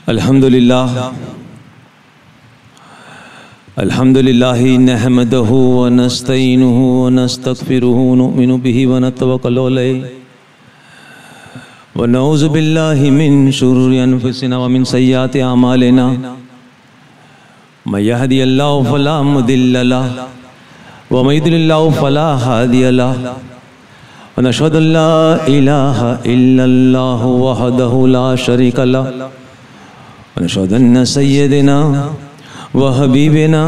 الحمدللہ نحمده ونستعینه ونستغفره ونؤمن به ونتوکل علیہ ونعوذ باللہ من شرور انفسنا ومن سیئات اعمالنا من یهدی اللہ فلا مضل له ومن یضلل اللہ فلا ہادی له ونشهد ان لا الہ الا اللہ وحدہ لا شریک له ونشهد ان سیدنا وحبیبنا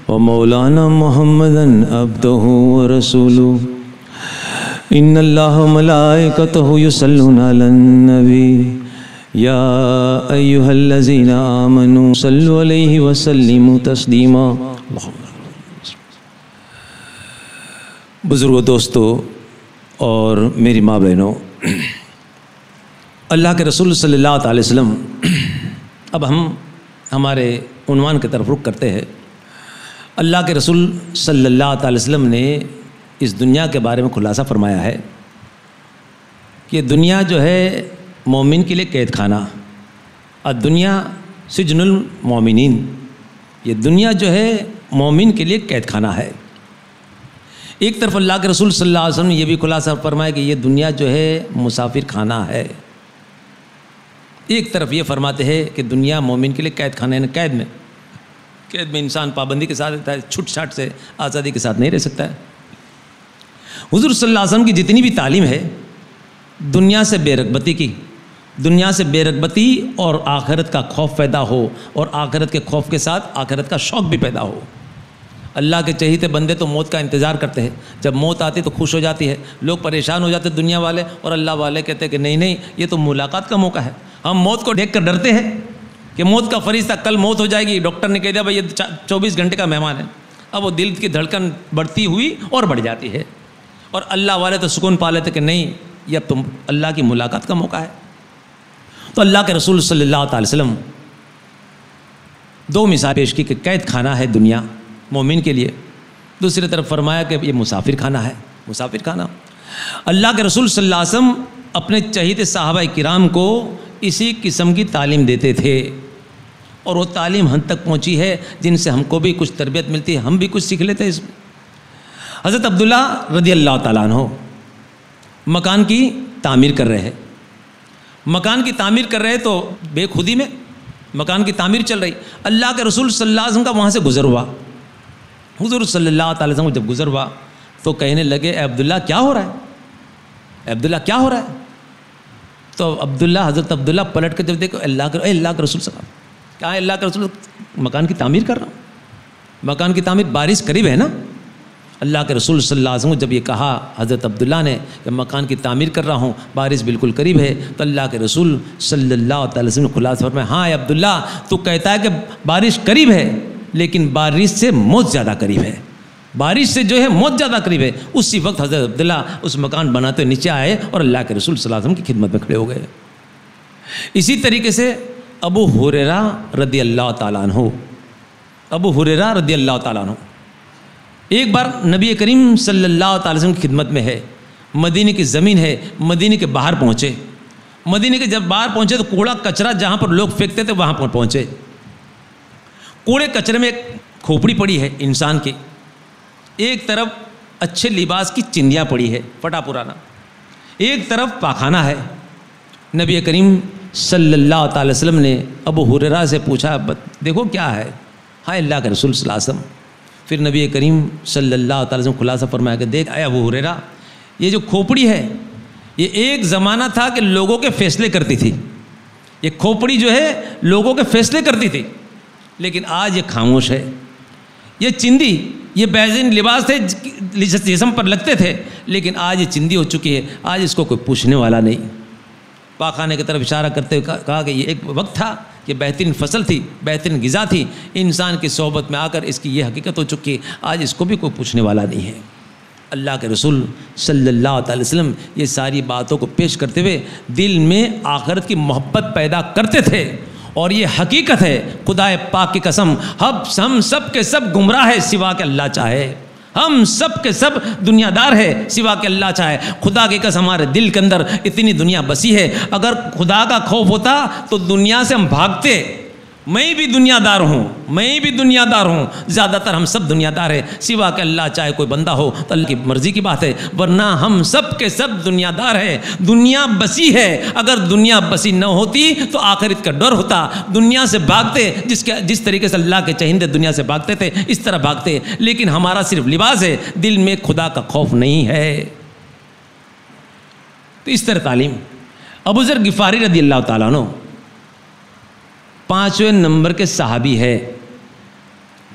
ومولانا محمدا عبدہ ورسولہ ان اللہ ملائکتہ یصلون علی النبی یا ایہا الذین آمنوا صلوا علیہ وسلموا تسلیما۔ بزرگوں، دوستو اور میری ماں بہنوں، اللہ کے رسول صلی اللہ علیہ وسلم، اب ہم ہمارے عنوان کی طرف رخ کرتے ہیں۔ اللہ کے رسول صلی اللہ علیہ وسلم نے اس دنیا کے بارے میں خلاصہ فرمایا ہے کہ دنیا جو ہے مومن کے لیے قید خانہ، الدنیا سجن المومنین، یہ دنیا جو ہے مومن کے لیے قید خانہ ہے۔ ایک طرف اللہ کے رسول صلی اللہ علیہ وسلم نے یہ بھی خلاصہ فرمایا کہ یہ دنیا جو ہے مسافر خانہ ہے۔ ایک طرف یہ فرماتے ہیں کہ دنیا مومن کے لیے قید خانہ ہے، قید میں انسان پابندی کے ساتھ رہتا ہے، چھٹ چھاٹ سے آزادی کے ساتھ نہیں رہ سکتا ہے۔ حضور صلی اللہ علیہ وسلم کی جتنی بھی تعلیم ہے دنیا سے بے رغبتی کی، دنیا سے بے رغبتی اور آخرت کا خوف پیدا ہو، اور آخرت کے خوف کے ساتھ آخرت کا شوق بھی پیدا ہو۔ اللہ کے چہیتے بندے تو موت کا انتظار کرتے ہیں، جب موت آتی تو خوش ہو جاتی ہے، لوگ پریشان ہو جاتے دنیا والے، اور اللہ والے کہتے ہیں کہ نہیں یہ تو ملاقات کا موقع ہے۔ ہم موت کو دیکھ کر ڈرتے ہیں کہ موت کا فرشتہ کل موت ہو جائے گی، ڈاکٹر نے کہہ دیا بھائی یہ 24 گھنٹے کا مہمان ہے، اب وہ دل کی دھڑکن بڑھتی ہوئی اور بڑھ جاتی ہے، اور اللہ والے تو سکون پا لیتے کہ نہیں یہ اب تم اللہ کی ملاقات کا موقع ہے۔ تو اللہ کے رسول صلی اللہ علیہ وسلم دو مثال پیش کی کہ قید خانہ ہے دنیا مومن کے لیے، دوسری طرف فرمایا کہ یہ مسافر خانہ ہے، مسافر خانہ۔ اللہ کے رسول صلی اللہ علیہ وسلم اپنے چہیتے صحابہ کرام کو اسی قسم کی تعلیم دیتے تھے، اور وہ تعلیم ہم تک پہنچی ہے جن سے ہم کو بھی کچھ تربیت ملتی ہے، ہم بھی کچھ سیکھ لیتے ہیں اس میں۔ حضرت عبداللہ رضی اللہ تعالیٰ عنہ مکان کی تعمیر کر رہے ہیں، مکان کی تعمیر کر رہے تو بے خودی میں مکان کی تعمیر چل رہی، اللہ کے رسول صلی اللہ علیہ وسلم کا وہاں سے گزر ہوا۔ حضور صلی اللہ علیہ وسلم جب گزر ہوا تو کہنے لگے اے عبداللہ کیا ہو رہا ہے، اے عبداللہ کیا ہو رہا ہے؟ تو حضرت عبداللہ پلٹ کر جب دیکھو اللہ کے رسول صلی اللہ علیہ وسلم، کیا ہے اللہ کے رسول مکان کی تعمیر کر رہا ہوں، مکان کی تعمیر بارش قریب ہے نا۔ اللہ کے رسول صلی اللہ علیہ وسلم جب یہ کہا حضرت عبداللہ نے کہ مکان کی تعمیر کر رہا ہوں، بارش بالکل قریب ہے، تو اللہ کے رسول صلی اللہ علیہ وسلم نے خلاصہ فرمایا ہاں اے عبداللہ تو کہتا ہے کہ بارش قریب ہے، لیکن بارش سے موت زیادہ قریب ہے، بارش سے جو ہے موت زیادہ قریب ہے۔ اسی وقت حضرت عبداللہ اس مکان بناتے ہوئے نیچے آئے اور اللہ کے رسول صلی اللہ علیہ وسلم کی خدمت میں کھڑے ہو گئے۔ اسی طریقے سے ابو ہریرہ رضی اللہ تعالیٰ عنہ، ابو ہریرہ رضی اللہ تعالیٰ عنہ ایک بار نبی کریم صلی اللہ علیہ وسلم کی خدمت میں ہے، مدینے کی زمین ہے، مدینے کے باہر پہنچے، مدینے کے جب باہر پہنچے تو کوڑا کچرا جہاں پر لوگ پھینکتے تھے وہاں پر پہنچے۔ کوڑے کچرے میں ایک کھوپڑی پڑی ہے انسان کی، ایک طرف اچھے لباس کی چندیاں پڑی ہے پٹا پرانا، ایک طرف پاخانہ ہے۔ نبی کریم صلی اللہ علیہ وسلم نے ابو ہریرہ سے پوچھا دیکھو کیا ہے، ہاں اللہ کے رسول صلی اللہ علیہ وسلم۔ پھر نبی کریم صلی اللہ علیہ وسلم خلاصہ فرمایا کہ دیکھ اے ابو ہریرہ، یہ جو کھوپڑی ہے یہ ایک زمانہ تھا کہ لوگوں کے فیصلے کرتی تھی، یہ کھوپڑی جو ہے لوگوں کے فیصلے کرتی تھی، لیکن آج یہ خاموش ہے۔ یہ چندی، یہ بیزین لباس تھے جسم پر لگتے تھے، لیکن آج یہ چندی ہو چکی ہے، آج اس کو کوئی پوچھنے والا نہیں۔ پاخانے کی طرف اشارہ کرتے ہوئے کہا کہ یہ ایک وقت تھا کہ بہترین فصل تھی، بہترین غذا تھی، انسان کی صحبت میں آ کر اس کی یہ حقیقت ہو چکی ہے، آج اس کو بھی کوئی پوچھنے والا نہیں ہے۔ اللہ کے رسول صلی اللہ علیہ وسلم یہ ساری باتوں کو پیش کرتے ہوئے دل میں آخرت کی محبت پیدا کرتے تھے، اور یہ حقیقت ہے خدا پاک کی قسم ہم سب کے سب گمراہ ہے سوا کہ اللہ چاہے۔ ہم سب کے سب دنیا دار ہے سوا کہ اللہ چاہے. خدا کی قسم ہمارے دل کے اندر اتنی دنیا بسی ہے. اگر خدا کا خوف ہوتا تو دنیا سے ہم بھاگتے. میں بھی دنیا دار ہوں, میں بھی دنیا دار ہوں, زیادہ تر ہم سب دنیا دار ہیں سوا کہ اللہ چاہے کوئی بندہ ہو تو اللہ کی مرضی کی بات ہے, ورنہ ہم سب کے سب دنیا دار ہیں. دنیا بسی ہے, اگر دنیا بسی نہ ہوتی تو آخرت کا ڈر ہوتا. دنیا سے بھاگتے, جس طریقے سے اللہ کے چہندے دنیا سے بھاگتے تھے اس طرح بھاگتے, لیکن ہمارا صرف لباس ہے, دل میں خدا کا خوف نہیں ہے. تو اس طرح تعلیم. ابو ذر غفاری رضی اللہ تعالیٰ عنہ 5ویں نمبر کے صحابی ہے,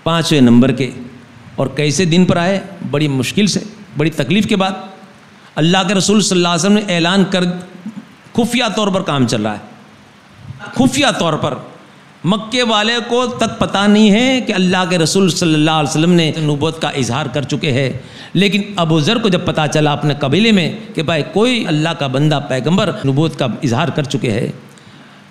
5ویں نمبر کے. اور کیسے دن پر آئے؟ بڑی مشکل سے, بڑی تکلیف کے بعد. اللہ کے رسول صلی اللہ علیہ وسلم نے اعلان کر, خفیہ طور پر کام چل رہا ہے, خفیہ طور پر. مکے والے کو تک پتہ نہیں ہے کہ اللہ کے رسول صلی اللہ علیہ وسلم نے نبوت کا اظہار کر چکے ہیں. لیکن ابو ذر کو جب پتہ چلا اپنے قبیلے میں کہ بھائی کوئی اللہ کا بندہ پیغمبر نبوت کا اظہار کر چکے ہیں,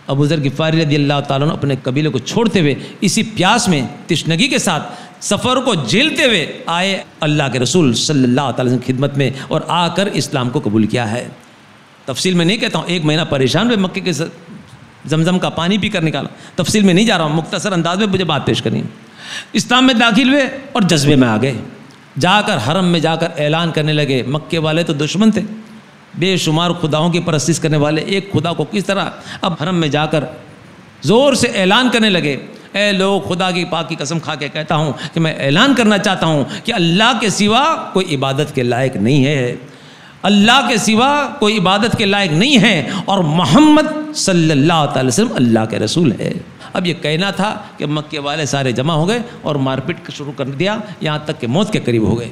ابو ذر غفاری رضی اللہ تعالیٰ عنہ اپنے قبیلے کو چھوڑتے ہوئے اسی پیاس میں تشنگی کے ساتھ سفر کو جھیلتے ہوئے آئے اللہ کے رسول صلی اللہ تعالیٰ وسلم کی خدمت میں, اور آ کر اسلام کو قبول کیا ہے. تفصیل میں نہیں کہتا ہوں, 1 مہینہ پریشان ہوئے, مکے کے زمزم کا پانی پی کر نکالا. تفصیل میں نہیں جا رہا ہوں, مختصر انداز میں مجھے بات پیش کرنی. اسلام میں داخل ہوئے اور جذبے میں آ گئے. جا کر حرم میں جا کر اعلان کرنے لگے. مکے والے تو دشمن تھے, بے شمار خداؤں کی پرستش کرنے والے, ایک خدا کو کس طرح. اب حرم میں جا کر زور سے اعلان کرنے لگے, اے لوگ, خدا کی پاک کی قسم کھا کے کہتا ہوں کہ میں اعلان کرنا چاہتا ہوں کہ اللہ کے سوا کوئی عبادت کے لائق نہیں ہے, اللہ کے سوا کوئی عبادت کے لائق نہیں ہے, اور محمد صلی اللہ تعالی وسلم اللہ کے رسول ہے. اب یہ کہنا تھا کہ مکے والے سارے جمع ہو گئے اور مار پیٹ شروع کر دیا, یہاں تک کہ موت کے قریب ہو گئے,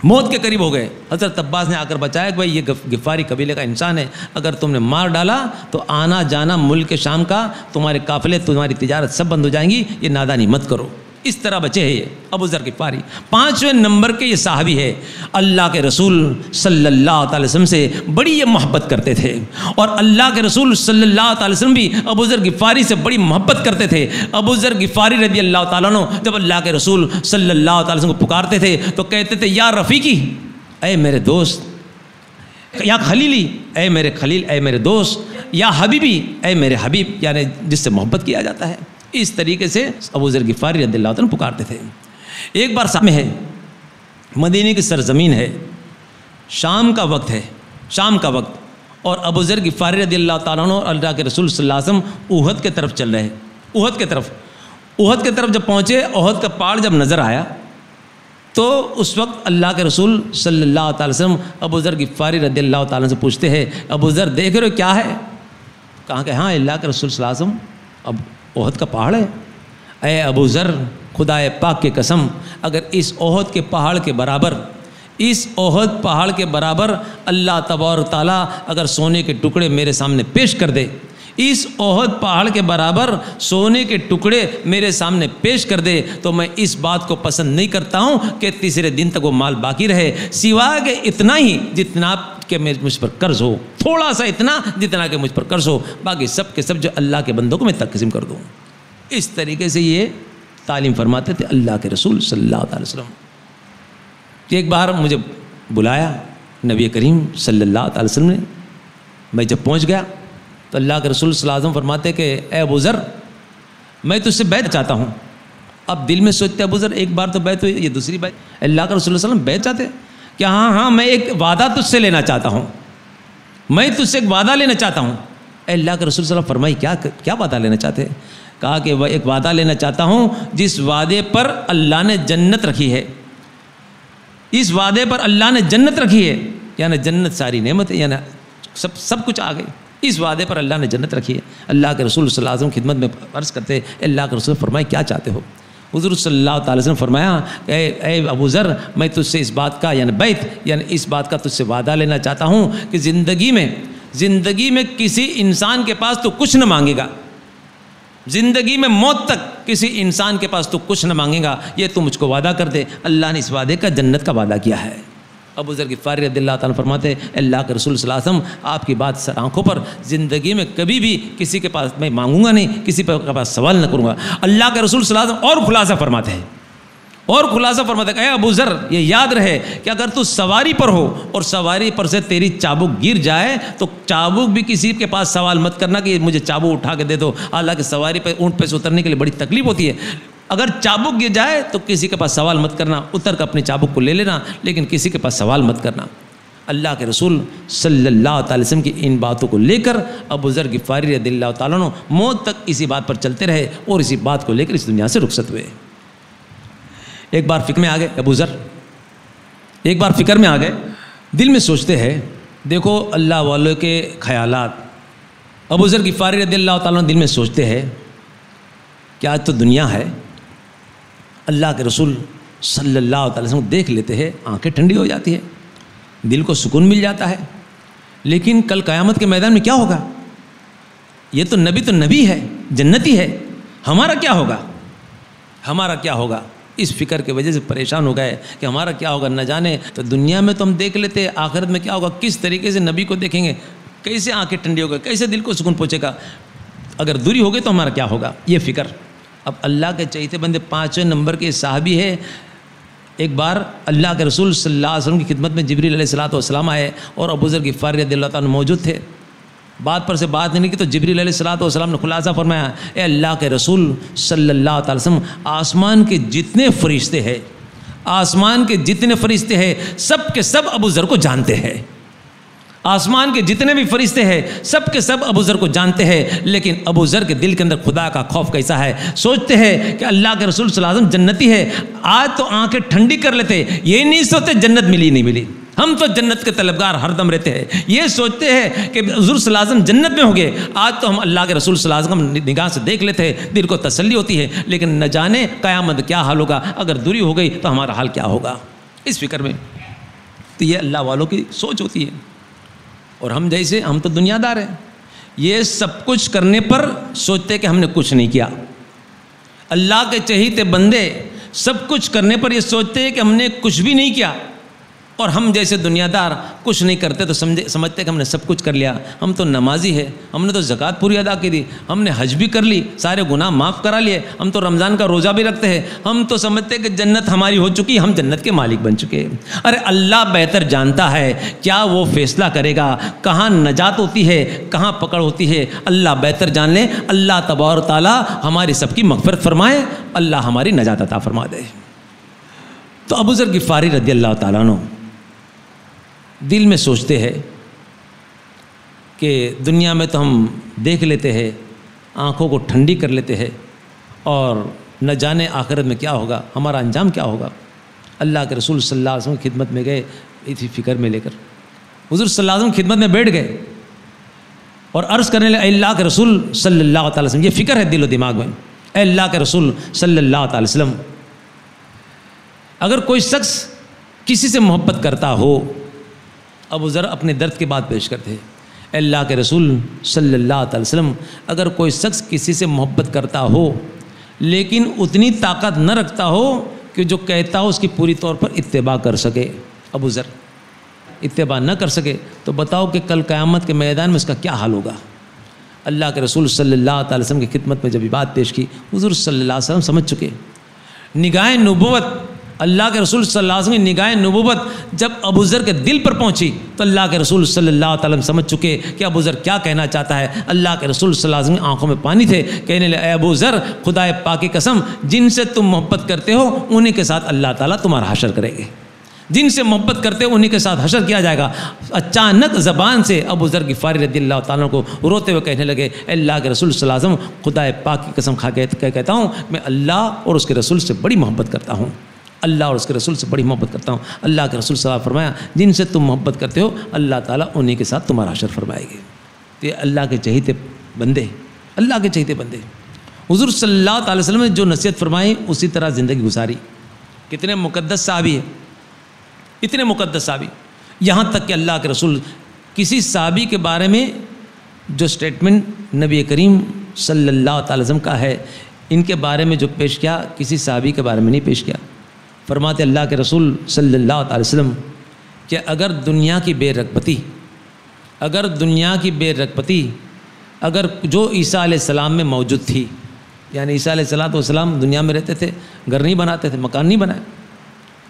موت کے قریب ہو گئے. حضرت عباس نے آ کر بچایا کہ بھائی یہ غفاری قبیلے کا انسان ہے, اگر تم نے مار ڈالا تو آنا جانا ملک شام کا, تمہارے قافلے, تمہاری تجارت سب بند ہو جائیں گی, یہ نادانی مت کرو. اس طرح بچے ہیں یہ ابو ذر غفاری. 5ویں نمبر کے یہ صحابی ہے, اللہ کے رسول صلی اللہ تعالی وسلم سے بڑی یہ محبت کرتے تھے, اور اللہ کے رسول صلی اللہ تعالی وسلم بھی ابو ذر غفاری سے بڑی محبت کرتے تھے. ابو ذر غفاری رضی اللہ تعالیٰ عنہ جب اللہ کے رسول صلی اللہ تعالی وسلم کو پکارتے تھے تو کہتے تھے یا رفیقی, اے میرے دوست, یا خلیلی, اے میرے خلیل, اے میرے دوست, یا حبیبی, اے میرے حبیب, یعنی جس سے محبت کیا جاتا ہے. اس طریقے سے ابو ذر غفاری رضی اللہ عنہ پکارتے تھے. ایک بار سامنے ہے, مدینے کی سرزمین ہے, شام کا وقت ہے, شام کا وقت, اور ابو ذر غفاری رضی اللہ تعالیٰ عنہ اور اللہ کے رسول صلی اللہ علیہ وسلم احد کے طرف چل رہے ہیں. احد کے طرف جب پہنچے, احد کا پہاڑ جب نظر آیا تو اس وقت اللہ کے رسول صلی اللہ تعالی وسلم ابو ذر غفاری رضی اللہ تعالیٰ سے پوچھتے ہیں, ابو ذر دیکھ رہے ہو کیا ہے؟ کہا کہ ہاں اللہ کے رسول صلی اللہ علیہ وسلم, اب احد کا پہاڑ ہے. اے ابو ذر, خدا پاک کی قسم, اگر اس احد کے پہاڑ کے برابر, اس احد پہاڑ کے برابر اللہ تبارک تعالیٰ اگر سونے کے ٹکڑے میرے سامنے پیش کر دے, اس احد پہاڑ کے برابر سونے کے ٹکڑے میرے سامنے پیش کر دے, تو میں اس بات کو پسند نہیں کرتا ہوں کہ تیسرے دن تک وہ مال باقی رہے, سوائے کہ اتنا ہی جتنا کہ مجھ پر قرض ہو, تھوڑا سا اتنا جتنا کہ مجھ پر قرض ہو, باقی سب کے سب جو اللہ کے بندوں کو میں تقسیم کر دوں. اس طریقے سے یہ تعلیم فرماتے تھے اللہ کے رسول صلی اللہ علیہ وسلم. ایک بار مجھے بلایا نبی کریم صلی اللہ علیہ وسلم نے, میں جب پہنچ گیا تو اللہ کے رسول صلی اللہ علیہ وسلم فرماتے کہ اے ابو ذر, میں تجھ سے بیعت چاہتا ہوں. اب دل میں سوچتے ابو ذر ایک بار تو بیعت ہوئی, یہ دوسری بیعت. اللہ کے رسول صلی اللہ علیہ وسلم بیعت چاہتے کہ ہاں میں ایک وعدہ تجھ سے لینا چاہتا ہوں, میں تجھ سے ایک وعدہ لینا چاہتا ہوں. اے اللہ کے رسول صلی اللہ علیہ وسلم فرمائی کیا وعدہ لینا چاہتے ہیں؟ کہا کہ وہ ایک وعدہ لینا چاہتا ہوں جس وعدے پر اللہ نے جنت رکھی ہے, اس وعدے پر اللہ نے جنت رکھی ہے, یعنی جنت ساری نعمت ہے, یعنی سب کچھ آ گئی, اس وعدے پر اللہ نے جنت رکھی ہے. اللہ کے رسول صلی اللہ علیہ وسلم خدمت میں عرض کرتے, اللہ کے رسول فرمائے کیا چاہتے ہو؟ حضور صلی اللہ تعالی وسلم فرمایا اے ابو ذر, میں تجھ سے اس بات کا یعنی بیعت یعنی اس بات کا تجھ سے وعدہ لینا چاہتا ہوں کہ زندگی میں کسی انسان کے پاس تو کچھ نہ مانگے گا, زندگی میں موت تک کسی انسان کے پاس تو کچھ نہ مانگے گا, یہ تو مجھ کو وعدہ کر دے. اللہ نے اس وعدے کا جنت کا وعدہ کیا ہے. ابو ذر غفاری رضی اللہ تعالیٰ فرماتے اللہ کے رسول صلی اللہ علیہ وسلم آپ کی بات سر آنکھوں پر, زندگی میں کبھی بھی کسی کے پاس میں مانگوں گا نہیں, کسی کے پاس سوال نہ کروں گا. اللہ کے رسول صلی اللہ علیہ وسلم اور خلاصہ فرماتے ہیں, اور خلاصہ فرماتے ہیں اے ابو ذر یہ یاد رہے کہ اگر تو سواری پر ہو اور سواری پر سے تیری چابک گر جائے تو چابک بھی کسی کے پاس سوال مت کرنا کہ مجھے چابک اٹھا کے دے دو، حالانکہ سواری پہ اونٹ پہ سے اترنے کے لیے بڑی تکلیف ہوتی ہے۔ اگر چابک گر جائے تو کسی کے پاس سوال مت کرنا، اتر کر اپنے چابک کو لے لینا، لیکن کسی کے پاس سوال مت کرنا۔ اللہ کے رسول صلی اللہ تعالی وسلم کی ان باتوں کو لے کر ابو ذر غفاری رضی اللہ تعالیٰ عنہ موت تک اسی بات پر چلتے رہے اور اسی بات کو لے کر اس دنیا سے رخصت ہوئے۔ ایک بار فکر میں آ گئے ابو ذر، ایک بار فکر میں آ گئے، دل میں سوچتے ہیں، دیکھو اللہ والوں کے خیالات۔ ابو ذر غفاری رضی اللہ تعالیٰ عنہ دل میں سوچتے ہیں کہ آج تو دنیا ہے، اللہ کے رسول صلی اللہ تعالی وسلم دیکھ لیتے ہیں، آنکھیں ٹھنڈی ہو جاتی ہے، دل کو سکون مل جاتا ہے، لیکن کل قیامت کے میدان میں کیا ہوگا؟ یہ تو نبی ہے، جنتی ہے، ہمارا کیا ہوگا؟ ہمارا کیا ہوگا؟ اس فکر کی وجہ سے پریشان ہو گئے کہ ہمارا کیا ہوگا، نہ جانے تو دنیا میں تو ہم دیکھ لیتے، آخرت میں کیا ہوگا؟ کس طریقے سے نبی کو دیکھیں گے، کیسے آنکھیں ٹھنڈی ہو گئی، کیسے دل کو سکون پہنچے گا، اگر دوری ہو گئی تو ہمارا کیا ہوگا، یہ فکر۔ اب اللہ کے چہیتے بندے 5ویں نمبر کے صحابی ہے۔ ایک بار اللہ کے رسول صلی اللہ علیہ وسلم کی خدمت میں جبریل علیہ السلام آئے اور ابو ذر غفاری رضی اللہ تعالیٰ موجود تھے، بات پر سے بات نہیں کی تو جبریل علیہ السلام نے خلاصہ فرمایا، اے اللہ کے رسول صلی اللہ تعالی وسلم، آسمان کے جتنے فرشتے ہیں، آسمان کے جتنے فرشتے ہیں سب کے سب ابو ذر کو جانتے ہیں، آسمان کے جتنے بھی فرشتے ہیں سب کے سب ابو ذر کو جانتے ہیں، لیکن ابو ذر کے دل کے اندر خدا کا خوف کیسا ہے، سوچتے ہیں کہ اللہ کے رسول صلی اللہ علیہ وسلم جنتی ہے، آج تو آنکھیں ٹھنڈی کر لیتے، یہ نہیں سوچتے جنت ملی نہیں ملی، ہم تو جنت کے طلبگار ہر دم رہتے ہیں، یہ سوچتے ہیں کہ حضور صلی اللہ علیہ وسلم جنت میں ہوں گے، آج تو ہم اللہ کے رسول صلی اللہ علیہ وسلم نگاہ سے دیکھ لیتے ہیں، دل کو تسلی ہوتی ہے، لیکن نہ جانے قیامت کیا حال ہوگا، اگر دوری ہو گئی تو ہمارا حال کیا ہوگا، اس فکر میں۔ تو یہ اللہ والوں کی سوچ ہوتی ہے، اور ہم جیسے، ہم تو دنیا دار ہیں، یہ سب کچھ کرنے پر سوچتے کہ ہم نے کچھ نہیں کیا۔ اللہ کے چہیتے بندے سب کچھ کرنے پر یہ سوچتے ہیں کہ ہم نے کچھ بھی نہیں کیا، اور ہم جیسے دنیا دار کچھ نہیں کرتے تو سمجھتے کہ ہم نے سب کچھ کر لیا، ہم تو نمازی ہے، ہم نے تو زکوٰۃ پوری ادا کی دی، ہم نے حج بھی کر لی، سارے گناہ معاف کرا لیے، ہم تو رمضان کا روزہ بھی رکھتے ہیں، ہم تو سمجھتے کہ جنت ہماری ہو چکی، ہم جنت کے مالک بن چکے۔ ارے اللہ بہتر جانتا ہے کیا وہ فیصلہ کرے گا، کہاں نجات ہوتی ہے کہاں پکڑ ہوتی ہے، اللہ بہتر جان لے۔ اللہ تبارک و تعالیٰ ہماری سب کی مغفرت فرمائے، اللہ ہماری نجات عطا فرما دے۔ تو ابو ذر غفاری رضی اللہ تعالیٰ عنہ دل میں سوچتے ہیں کہ دنیا میں تو ہم دیکھ لیتے ہیں، آنکھوں کو ٹھنڈی کر لیتے ہیں، اور نہ جانے آخرت میں کیا ہوگا، ہمارا انجام کیا ہوگا۔ اللہ کے رسول صلی اللہ علیہ وسلم کی خدمت میں گئے، اسی فکر میں لے کر حضور صلی اللہ علیہ وسلم کی خدمت میں بیٹھ گئے اور عرض کرنے لگے، اے اللہ کے رسول صلی اللہ تعالی وسلم، یہ فکر ہے دل و دماغ میں، اے اللہ کے رسول صلی اللہ تعالی وسلم، اگر کوئی شخص کسی سے محبت کرتا ہو، ابو ذر اپنے درد کی بات پیش کرتے ہیں، اے اللہ کے رسول صلی اللہ تعالی وسلم، اگر کوئی شخص کسی سے محبت کرتا ہو لیکن اتنی طاقت نہ رکھتا ہو کہ جو کہتا ہو اس کی پوری طور پر اتباع کر سکے، ابو ذر اتباع نہ کر سکے تو بتاؤ کہ کل قیامت کے میدان میں اس کا کیا حال ہوگا۔ اللہ کے رسول صلی اللہ تعالی وسلم کی خدمت میں جب یہ بات پیش کی، حضور صلی اللہ علیہ وسلم سمجھ چکے، نگاہ نبوت، اللہ کے رسول صلی اللہ علیہ وسلم کی نگاہ نبوت جب ابو ذر کے دل پر پہنچی تو اللہ کے رسول صلی اللہ تعالی وسلم سمجھ چکے کہ ابو ذر کیا کہنا چاہتا ہے۔ اللہ کے رسول صلی اللہ علیہ وسلم کی آنکھوں میں پانی تھے، کہنے لگے، اے ابو ذر، خدا پاک کی قسم، جن سے تم محبت کرتے ہو انہی کے ساتھ اللہ تعالیٰ تمہارا حشر کرے گے، جن سے محبت کرتے ہو انہی کے ساتھ حشر کیا جائے گا۔ اچانک زبان سے ابو ذر غفاری رضی اللہ تعالیٰ کو روتے ہوئے کہنے لگے، اے اللہ کے رسول صلی اللہ علیہ وسلم، خدا پاک کی قسم کھا کے کہتا ہوں، میں اللہ اور اس کے رسول سے بڑی محبت کرتا ہوں، اللہ اور اس کے رسول سے بڑی محبت کرتا ہوں۔ اللہ کے رسول صلی اللہ علیہ وسلم فرمایا، جن سے تم محبت کرتے ہو اللہ تعالیٰ انہی کے ساتھ تمہارا حشر فرمائے گے۔ تو یہ اللہ کے چہیتے بندے، اللہ کے چہیتے بندے، حضور صلی اللہ تعالی وسلم نے جو نصیحت فرمائی اسی طرح زندگی گزاری۔ کتنے مقدس صحابی ہیں، اتنے مقدس صحابی، یہاں تک کہ اللہ کے رسول کسی صحابی کے بارے میں جو سٹیٹمنٹ نبی کریم صلی اللہ تعالی وسلم کا ہے، ان کے بارے میں جو پیش کیا کسی صحابی کے بارے میں نہیں پیش کیا۔ فرماتے اللہ کے رسول صلی اللہ تعالی وسلم کہ اگر دنیا کی بے رغبتی، اگر دنیا کی بے رغبتی اگر جو عیسیٰ علیہ السلام میں موجود تھی، یعنی عیسیٰ علیہ السلام دنیا میں رہتے تھے، گھر نہیں بناتے تھے، مکان نہیں بنائے،